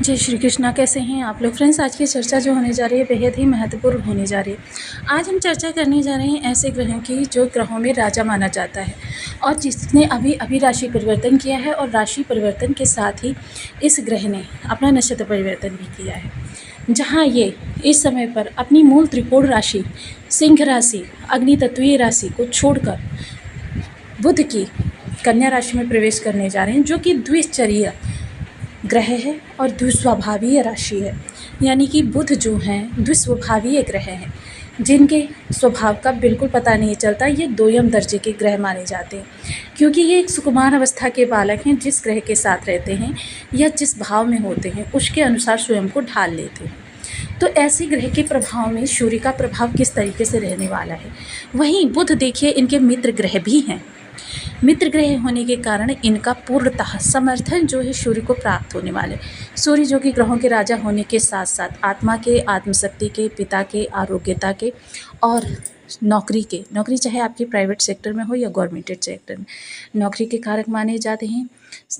जय श्री कृष्णा। कैसे हैं आप लोग फ्रेंड्स। आज की चर्चा जो होने जा रही है बेहद ही महत्वपूर्ण होने जा रही है। आज हम चर्चा करने जा रहे हैं ऐसे ग्रहों की जो ग्रहों में राजा माना जाता है और जिसने अभी अभी राशि परिवर्तन किया है और राशि परिवर्तन के साथ ही इस ग्रह ने अपना नक्षत्र परिवर्तन भी किया है, जहाँ ये इस समय पर अपनी मूल त्रिकोण राशि सिंह राशि अग्नि तत्वीय राशि को छोड़कर बुध की कन्या राशि में प्रवेश करने जा रहे हैं, जो कि द्विचरीय ग्रह है और द्विस्वभावीय राशि है। यानी कि बुध जो हैं द्विस्वभावीय ग्रह हैं, जिनके स्वभाव का बिल्कुल पता नहीं चलता। ये दोयम दर्जे के ग्रह माने जाते हैं, क्योंकि ये एक सुकुमार अवस्था के बालक हैं। जिस ग्रह के साथ रहते हैं या जिस भाव में होते हैं उसके अनुसार स्वयं को ढाल लेते हैं। तो ऐसे ग्रह के प्रभाव में सूर्य का प्रभाव किस तरीके से रहने वाला है। वहीं बुध देखिए इनके मित्र ग्रह भी हैं। मित्र ग्रह होने के कारण इनका पूर्णतः समर्थन जो है सूर्य को प्राप्त होने वाले। सूर्य जो कि ग्रहों के राजा होने के साथ साथ आत्मा के, आत्मशक्ति के, पिता के, आरोग्यता के और नौकरी चाहे आपकी प्राइवेट सेक्टर में हो या गवर्नमेंट सेक्टर में, नौकरी के कारक माने जाते हैं।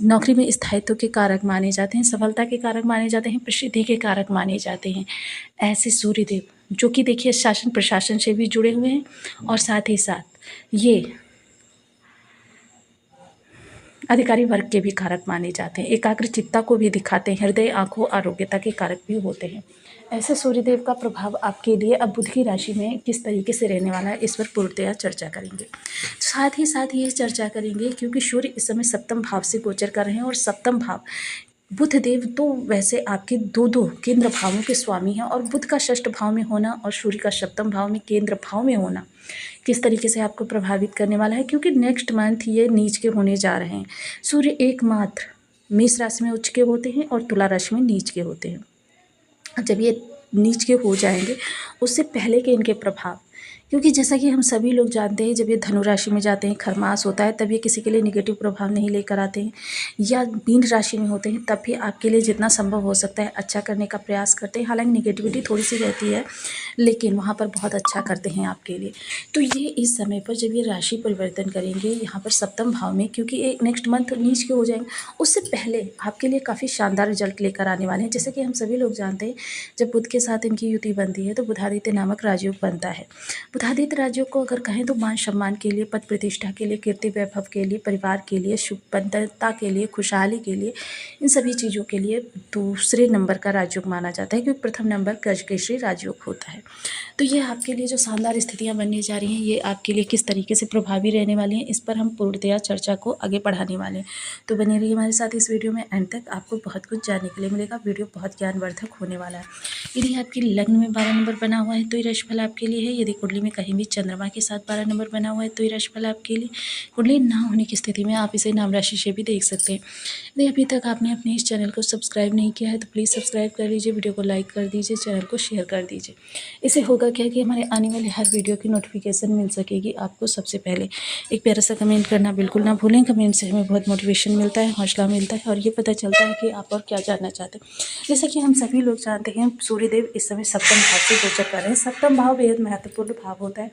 नौकरी में स्थायित्व के कारक माने जाते हैं, सफलता के कारक माने जाते हैं, प्रसिद्धि के कारक माने जाते हैं। ऐसे सूर्यदेव जो कि देखिए शासन प्रशासन से भी जुड़े हुए हैं और साथ ही साथ ये अधिकारी वर्ग के भी कारक माने जाते हैं। एकाग्र चित्ता को भी दिखाते हैं, हृदय, आँखों, आरोग्यता के कारक भी होते हैं। ऐसे सूर्यदेव का प्रभाव आपके लिए अब बुध की राशि में किस तरीके से रहने वाला है, इस पर पूर्णतया चर्चा करेंगे। साथ ही ये चर्चा करेंगे क्योंकि सूर्य इस समय सप्तम भाव से गोचर कर रहे हैं और सप्तम भाव बुध देव तो वैसे आपके दो केंद्र भावों के स्वामी हैं और बुध का षष्ठ भाव में होना और सूर्य का सप्तम भाव में केंद्र भाव में होना किस तरीके से आपको प्रभावित करने वाला है, क्योंकि नेक्स्ट मंथ ये नीच के होने जा रहे हैं। सूर्य एकमात्र मेष राशि में उच्च के होते हैं और तुला राशि में नीच के होते हैं। जब ये नीच के हो जाएंगे उससे पहले के इनके प्रभाव, क्योंकि जैसा कि हम सभी लोग जानते हैं जब ये धनु राशि में जाते हैं, खरमास होता है, तब ये किसी के लिए नेगेटिव प्रभाव नहीं लेकर आते हैं। या मीन राशि में होते हैं तब भी आपके लिए जितना संभव हो सकता है अच्छा करने का प्रयास करते हैं। हालांकि नेगेटिविटी थोड़ी सी रहती है लेकिन वहाँ पर बहुत अच्छा करते हैं आपके लिए। तो ये इस समय पर जब ये राशि परिवर्तन करेंगे यहाँ पर सप्तम भाव में, क्योंकि एक नेक्स्ट मंथ नीच के हो जाएंगे, उससे पहले आपके लिए काफ़ी शानदार रिजल्ट लेकर आने वाले हैं। जैसे कि हम सभी लोग जानते हैं जब बुध के साथ इनकी युति बनती है तो बुधादित्य नामक राजयोग बनता है। बुधादित्य राजयोग को अगर कहें तो मान सम्मान के लिए, पद प्रतिष्ठा के लिए, कीर्ति वैभव के लिए, परिवार के लिए, शुभता के लिए, खुशहाली के लिए, इन सभी चीज़ों के लिए दूसरे नंबर का राजयोग माना जाता है, क्योंकि प्रथम नंबर गजकेसरी राजयोग होता है। तो ये आपके लिए जो शानदार स्थितियां बनने जा रही हैं ये आपके लिए किस तरीके से प्रभावी रहने वाली हैं, इस पर हम पूर्णतया चर्चा को आगे बढ़ाने वाले हैं। तो बने रहिए हमारे साथ इस वीडियो में, एंड तक आपको बहुत कुछ जानने के लिए मिलेगा। वीडियो बहुत ज्ञानवर्धक होने वाला है। यदि आपकी लग्न में 12 नंबर बना हुआ है तो ये राशिफल आपके लिए है। यदि कुंडली में कहीं भी चंद्रमा के साथ 12 नंबर बना हुआ है तो ये राशिफल आपके लिए। कुंडली ना होने की स्थिति में आप इसे नाम राशि से भी देख सकते हैं। यदि अभी तक आपने अपने इस चैनल को सब्सक्राइब नहीं किया है तो प्लीज़ सब्सक्राइब कर लीजिए, वीडियो को लाइक कर दीजिए, चैनल को शेयर कर दीजिए। इससे होगा क्या कि हमारे आने वाले हर वीडियो की नोटिफिकेशन मिल सकेगी आपको सबसे पहले। एक प्यारा सा कमेंट करना बिल्कुल ना भूलें। कमेंट से हमें बहुत मोटिवेशन मिलता है, हौसला मिलता है और ये पता चलता है कि आप और क्या जानना चाहते हैं। जैसा कि हम सभी लोग जानते हैं सूर्यदेव इस समय सप्तम भाव से गोचर कर रहे हैं। सप्तम भाव बेहद महत्वपूर्ण भाव होता है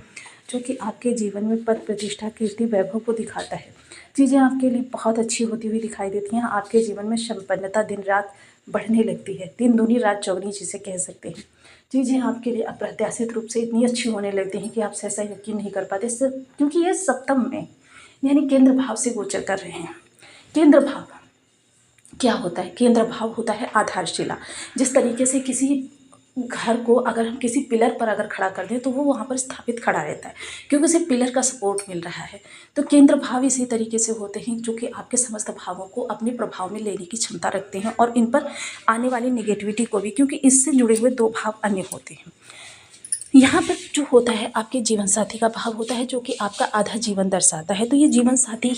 जो कि आपके जीवन में पद प्रतिष्ठा, कीर्ति, वैभव को दिखाता है। चीज़ें आपके लिए बहुत अच्छी होती हुई दिखाई देती हैं। आपके जीवन में संपन्नता दिन रात बढ़ने लगती है, दिन दूनी रात चौगनी जिसे कह सकते हैं। चीज़ें आपके लिए अप्रत्याशित रूप से इतनी अच्छी होने लगती हैं कि आप सहसा यकीन नहीं कर पाते, क्योंकि ये सप्तम में यानी केंद्र भाव से गोचर कर रहे हैं। केंद्र भाव क्या होता है? केंद्र भाव होता है आधारशिला। जिस तरीके से किसी घर को अगर हम किसी पिलर पर अगर खड़ा कर दें तो वो वहाँ पर स्थापित खड़ा रहता है, क्योंकि उसे पिलर का सपोर्ट मिल रहा है। तो केंद्र भाव इसी तरीके से होते हैं जो कि आपके समस्त भावों को अपने प्रभाव में लेने की क्षमता रखते हैं और इन पर आने वाली नेगेटिविटी को भी, क्योंकि इससे जुड़े हुए 2 भाव अन्य होते हैं। यहाँ पर जो होता है आपके जीवन साथी का भाव होता है जो कि आपका आधा जीवन दर्शाता है। तो ये जीवन साथी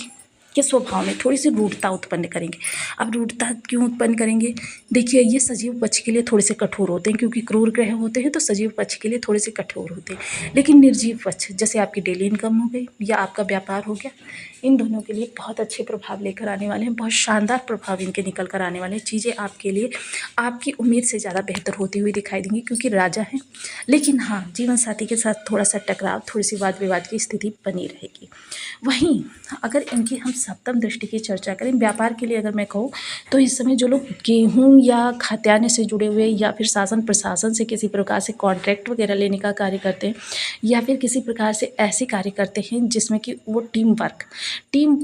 के स्वभाव में थोड़ी सी रूढ़ता उत्पन्न करेंगे। अब रूढ़ता क्यों उत्पन्न करेंगे? देखिए ये सजीव पक्ष के लिए थोड़े से कठोर होते हैं, क्योंकि क्रूर ग्रह होते हैं तो सजीव पक्ष के लिए थोड़े से कठोर होते हैं। लेकिन निर्जीव पक्ष जैसे आपकी डेली इनकम हो गई या आपका व्यापार हो गया, इन दोनों के लिए बहुत अच्छे प्रभाव लेकर आने वाले हैं। बहुत शानदार प्रभाव इनके निकल कर आने वाले हैं। चीज़ें आपके लिए आपकी उम्मीद से ज़्यादा बेहतर होती हुई दिखाई देंगी, क्योंकि राजा हैं। लेकिन हाँ, जीवन साथी के साथ थोड़ा सा टकराव, थोड़ी सी वाद विवाद की स्थिति बनी रहेगी। वहीं अगर इनकी हम सप्तम दृष्टि की चर्चा करें, व्यापार के लिए अगर मैं कहूँ तो इस समय जो लोग गेहूँ या खाद्यान्न से जुड़े हुए या फिर शासन प्रशासन से किसी प्रकार से कॉन्ट्रैक्ट वगैरह लेने का कार्य करते हैं या फिर किसी प्रकार से ऐसे कार्य करते हैं जिसमें कि वो टीम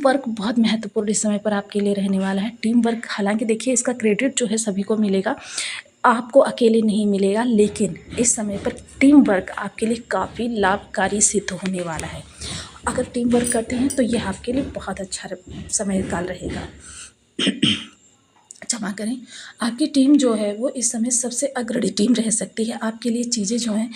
वर्क बहुत महत्वपूर्ण इस समय पर आपके लिए रहने वाला है। टीम वर्क, हालांकि देखिए इसका क्रेडिट जो है सभी को मिलेगा, आपको अकेले नहीं मिलेगा, लेकिन इस समय पर टीम वर्क आपके लिए काफ़ी लाभकारी सिद्ध होने वाला है। अगर टीम वर्क करते हैं तो ये आपके लिए बहुत अच्छा समय काल रहेगा। क्षमा करें, आपकी टीम जो है वो इस समय सबसे अग्रणी टीम रह सकती है। आपके लिए चीज़ें जो हैं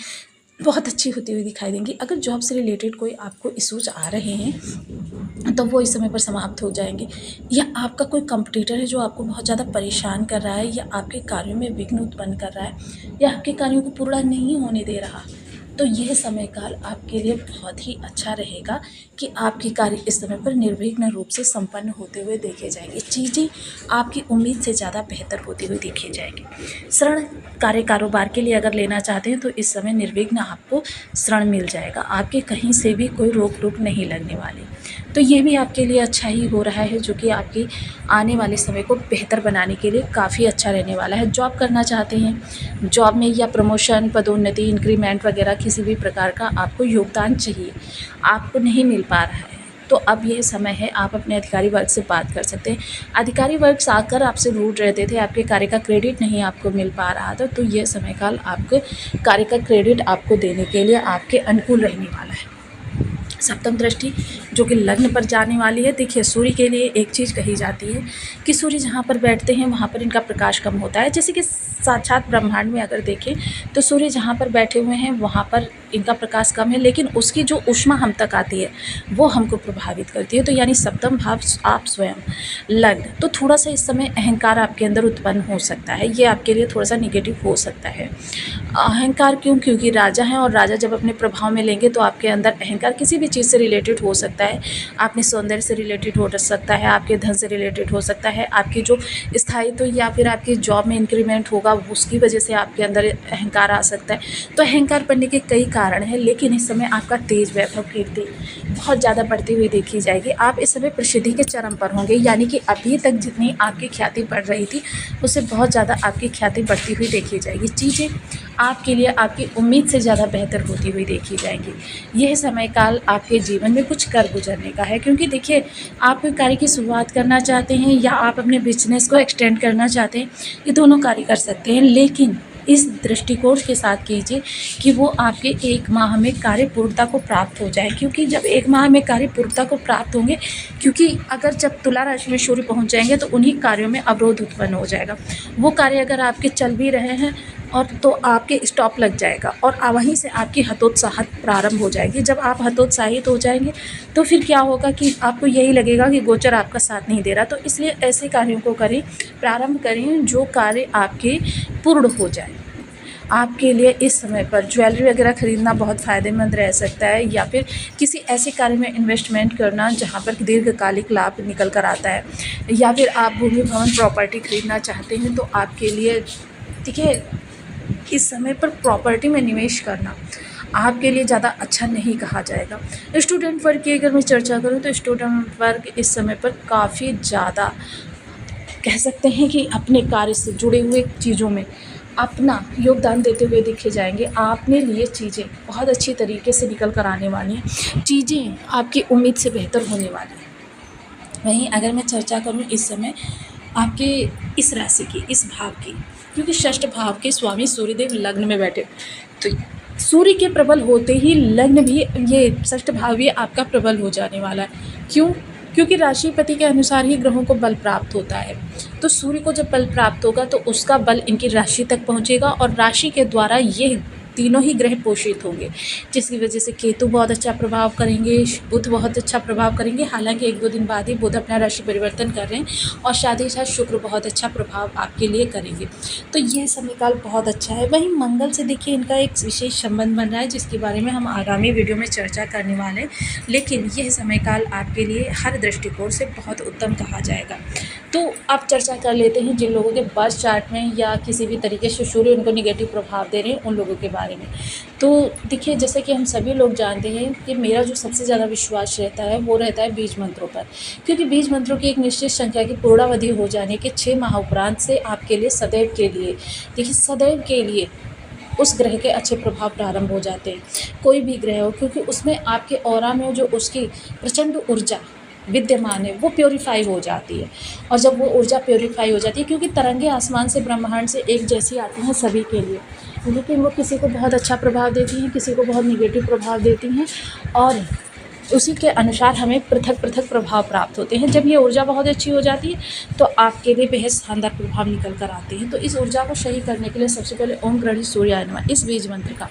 बहुत अच्छी होती हुई दिखाई देंगी। अगर जॉब से रिलेटेड कोई आपको इश्यूज आ रहे हैं तो वो इस समय पर समाप्त हो जाएंगे, या आपका कोई कंपटीटर है जो आपको बहुत ज़्यादा परेशान कर रहा है या आपके कार्यों में विघ्न उत्पन्न कर रहा है या आपके कार्यों को पूरा नहीं होने दे रहा, तो यह समय काल आपके लिए बहुत ही अच्छा रहेगा कि आपके कार्य इस समय पर निर्विघ्न रूप से संपन्न होते हुए देखे जाएंगे। चीज़ें आपकी उम्मीद से ज़्यादा बेहतर होती हुई देखी जाएगी। ऋण कार्य कारोबार के लिए अगर लेना चाहते हैं तो इस समय निर्विघ्न आपको ऋण मिल जाएगा। आपके कहीं से भी कोई रोक टोक नहीं लगने वाली, तो ये भी आपके लिए अच्छा ही हो रहा है, जो कि आपके आने वाले समय को बेहतर बनाने के लिए काफ़ी अच्छा रहने वाला है। जॉब करना चाहते हैं, जॉब में या प्रमोशन, पदोन्नति, इंक्रीमेंट वगैरह किसी भी प्रकार का आपको योगदान चाहिए, आपको नहीं मिल पा रहा है, तो अब ये समय है आप अपने अधिकारी वर्ग से बात कर सकते हैं। अधिकारी वर्ग आकर आपसे रूड रहते थे, आपके कार्य का क्रेडिट नहीं आपको मिल पा रहा था, तो ये समय काल आपके कार्य का क्रेडिट आपको देने के लिए आपके अनुकूल रहने वाला है। सप्तम दृष्टि जो कि लग्न पर जाने वाली है। देखिए, सूर्य के लिए एक चीज़ कही जाती है कि सूर्य जहाँ पर बैठते हैं वहाँ पर इनका प्रकाश कम होता है। जैसे कि साक्षात ब्रह्मांड में अगर देखें तो सूर्य जहाँ पर बैठे हुए हैं वहाँ पर इनका प्रकाश कम है, लेकिन उसकी जो ऊष्मा हम तक आती है वो हमको प्रभावित करती है। तो यानी सप्तम भाव आप स्वयं लग्न, तो थोड़ा सा इस समय अहंकार आपके अंदर उत्पन्न हो सकता है, ये आपके लिए थोड़ा सा निगेटिव हो सकता है। अहंकार क्यों? क्योंकि राजा हैं और राजा जब अपने प्रभाव में लेंगे तो आपके अंदर अहंकार किसी भी चीज़ से रिलेटेड हो सकता है। आपके सौंदर्य से रिलेटेड हो सकता है, आपके धन से रिलेटेड हो सकता है, आपकी जो स्थायित्व या फिर आपकी जॉब में इंक्रीमेंट होगा उसकी वजह से आपके अंदर अहंकार आ सकता है। तो अहंकार बढ़ने के कई कारण हैं, लेकिन इस समय आपका तेज वैभव कीर्ति बहुत ज़्यादा बढ़ती हुई देखी जाएगी। आप इस समय प्रसिद्धि के चरम पर होंगे, यानी कि अभी तक जितनी आपकी ख्याति बढ़ रही थी उससे बहुत ज़्यादा आपकी ख्याति बढ़ती हुई देखी जाएगी। चीज़ें आपके लिए आपकी उम्मीद से ज़्यादा बेहतर होती हुई देखी जाएंगी। यह समय काल आपके जीवन में कुछ कर गुजरने का है, क्योंकि देखिए, आप कोई कार्य की शुरुआत करना चाहते हैं या आप अपने बिजनेस को एक्सटेंड करना चाहते हैं, ये दोनों कार्य कर सकते हैं, लेकिन इस दृष्टिकोण के साथ कीजिए कि वो आपके 1 माह में कार्य पूर्णता को प्राप्त हो जाए। क्योंकि जब 1 माह में कार्य पूर्णता को प्राप्त होंगे, क्योंकि अगर जब तुला राशि में सूर्य पहुंच जाएंगे तो उन्हीं कार्यों में अवरोध उत्पन्न हो जाएगा। वो कार्य अगर आपके चल भी रहे हैं और तो आपके स्टॉप लग जाएगा और वहीं से आपकी हतोत्साहित प्रारंभ हो जाएगी। जब आप हतोत्साहित हो जाएंगे तो फिर क्या होगा कि आपको यही लगेगा कि गोचर आपका साथ नहीं दे रहा। तो इसलिए ऐसे कार्यों को करें, प्रारंभ करें जो कार्य आपके पूर्ण हो जाए। आपके लिए इस समय पर ज्वेलरी वगैरह खरीदना बहुत फ़ायदेमंद रह सकता है, या फिर किसी ऐसे कार्य में इन्वेस्टमेंट करना जहां पर दीर्घकालिक लाभ निकल कर आता है, या फिर आप भूमि भवन प्रॉपर्टी खरीदना चाहते हैं तो आपके लिए देखिए इस समय पर प्रॉपर्टी में निवेश करना आपके लिए ज़्यादा अच्छा नहीं कहा जाएगा। स्टूडेंट वर्ग की अगर मैं चर्चा करूं तो स्टूडेंट वर्ग इस समय पर काफ़ी ज़्यादा कह सकते हैं कि अपने कार्य से जुड़े हुए चीज़ों में अपना योगदान देते हुए देखे जाएंगे। आपने लिए चीज़ें बहुत अच्छी तरीके से निकल कर आने वाली हैं, चीज़ें आपकी उम्मीद से बेहतर होने वाली हैं। वहीं अगर मैं चर्चा करूं इस समय आपके इस राशि की, इस भाव की, क्योंकि षष्ठ भाव के स्वामी सूर्यदेव लग्न में बैठे, तो सूर्य के प्रबल होते ही लग्न भी, ये षष्ठ भाव भी आपका प्रबल हो जाने वाला है। क्यों? क्योंकि राशिपति के अनुसार ही ग्रहों को बल प्राप्त होता है। तो सूर्य को जब बल प्राप्त होगा तो उसका बल इनकी राशि तक पहुंचेगा और राशि के द्वारा ये तीनों ही ग्रह पोषित होंगे, जिसकी वजह से केतु बहुत अच्छा प्रभाव करेंगे, बुध बहुत अच्छा प्रभाव करेंगे। हालांकि 1-2 दिन बाद ही बुध अपना राशि परिवर्तन कर रहे हैं और साथ ही साथ शुक्र बहुत अच्छा प्रभाव आपके लिए करेंगे। तो यह समय काल बहुत अच्छा है। वहीं मंगल से देखिए इनका एक विशेष संबंध बन रहा है, जिसके बारे में हम आगामी वीडियो में चर्चा करने वाले हैं, लेकिन यह समय काल आपके लिए हर दृष्टिकोण से बहुत उत्तम कहा जाएगा। तो आप चर्चा कर लेते हैं जिन लोगों के बर्थ चार्ट में या किसी भी तरीके से सूर्य उनको नेगेटिव प्रभाव दे रहे हैं उन लोगों के बारे में। तो देखिए, जैसे कि हम सभी लोग जानते हैं कि मेरा जो सबसे ज़्यादा विश्वास रहता है वो रहता है बीज मंत्रों पर, क्योंकि बीज मंत्रों की एक निश्चित संख्या की पूर्णावधि हो जाने के 6 माह उपरांत से आपके लिए सदैव के लिए, देखिए सदैव के लिए उस ग्रह के अच्छे प्रभाव प्रारंभ हो जाते हैं। कोई भी ग्रह हो, क्योंकि उसमें आपके ऑरा में जो उसकी प्रचंड ऊर्जा विद्यमान है वो प्योरीफाई हो जाती है। और जब वो ऊर्जा प्योरीफाई हो जाती है, क्योंकि तरंगे आसमान से ब्रह्मांड से एक जैसी आती हैं सभी के लिए, लेकिन वो किसी को बहुत अच्छा प्रभाव देती हैं, किसी को बहुत निगेटिव प्रभाव देती हैं, और उसी के अनुसार हमें पृथक पृथक प्रभाव प्राप्त होते हैं। जब ये ऊर्जा बहुत अच्छी हो जाती है तो आपके लिए बेहद शानदार प्रभाव निकल कर आते हैं। तो इस ऊर्जा को सही करने के लिए सबसे पहले ओम गृहीत सूर्याय नमः इस बीज मंत्र का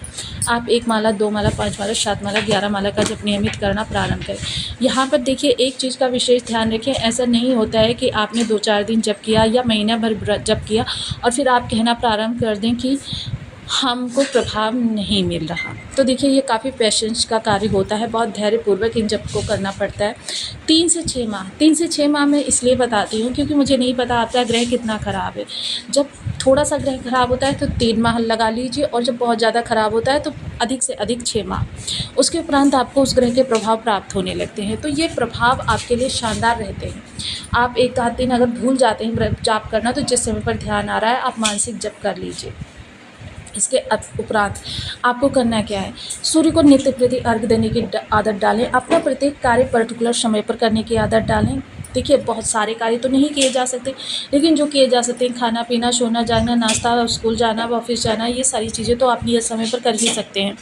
आप 1 माला, 2 माला, 5 माला, 7 माला, 11 माला का जप नियमित करना प्रारंभ करें। यहाँ पर देखिए, एक चीज़ का विशेष ध्यान रखें, ऐसा नहीं होता है कि आपने 2-4 दिन जप किया या महीना भर जप किया और फिर आप कहना प्रारंभ कर दें कि हमको प्रभाव नहीं मिल रहा। तो देखिए, ये काफ़ी पेशेंस का कार्य होता है, बहुत धैर्यपूर्वक इन जप को करना पड़ता है। 3 से 6 माह मैं इसलिए बताती हूँ क्योंकि मुझे नहीं पता आपका ग्रह कितना ख़राब है। जब थोड़ा सा ग्रह ख़राब होता है तो 3 माह लगा लीजिए, और जब बहुत ज़्यादा ख़राब होता है तो अधिक से अधिक 6 माह। उसके उपरांत आपको उस ग्रह के प्रभाव प्राप्त होने लगते हैं। तो ये प्रभाव आपके लिए शानदार रहते हैं। आप 1 आध दिन अगर भूल जाते हैं जाप करना, तो जिस समय पर ध्यान आ रहा है आप मानसिक जप कर लीजिए। इसके उपरांत आपको करना क्या है, सूर्य को नित्य प्रति अर्घ्य देने की आदत डालें। अपना प्रत्येक कार्य पर्टिकुलर समय पर करने की आदत डालें। देखिए, बहुत सारे कार्य तो नहीं किए जा सकते, लेकिन जो किए जा सकते हैं, खाना पीना, सोना जागना, नाश्ता, स्कूल जाना, ऑफिस जाना, ये सारी चीज़ें तो आप नियत समय पर कर ही सकते हैं।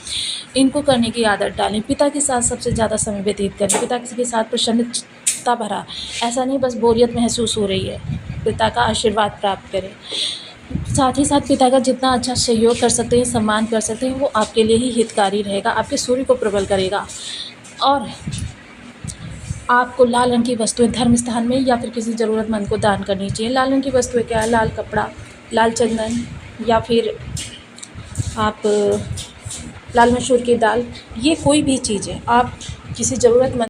इनको करने की आदत डालें। पिता के साथ सबसे ज़्यादा समय व्यतीत करें। पिता के साथ प्रसन्नता भरा, ऐसा नहीं बस बोरियत महसूस हो रही है, पिता का आशीर्वाद प्राप्त करें। साथ ही साथ पिता का जितना अच्छा सहयोग कर सकते हैं, सम्मान कर सकते हैं, वो आपके लिए ही हितकारी रहेगा, आपके सूर्य को प्रबल करेगा। और आपको लाल रंग की वस्तुएं धर्म स्थान में या फिर किसी ज़रूरतमंद को दान करनी चाहिए। लाल रंग की वस्तुएं क्या है, लाल कपड़ा, लाल चंदन, या फिर आप लाल मसूर की दाल, ये कोई भी चीज़ है, आप किसी ज़रूरतमंद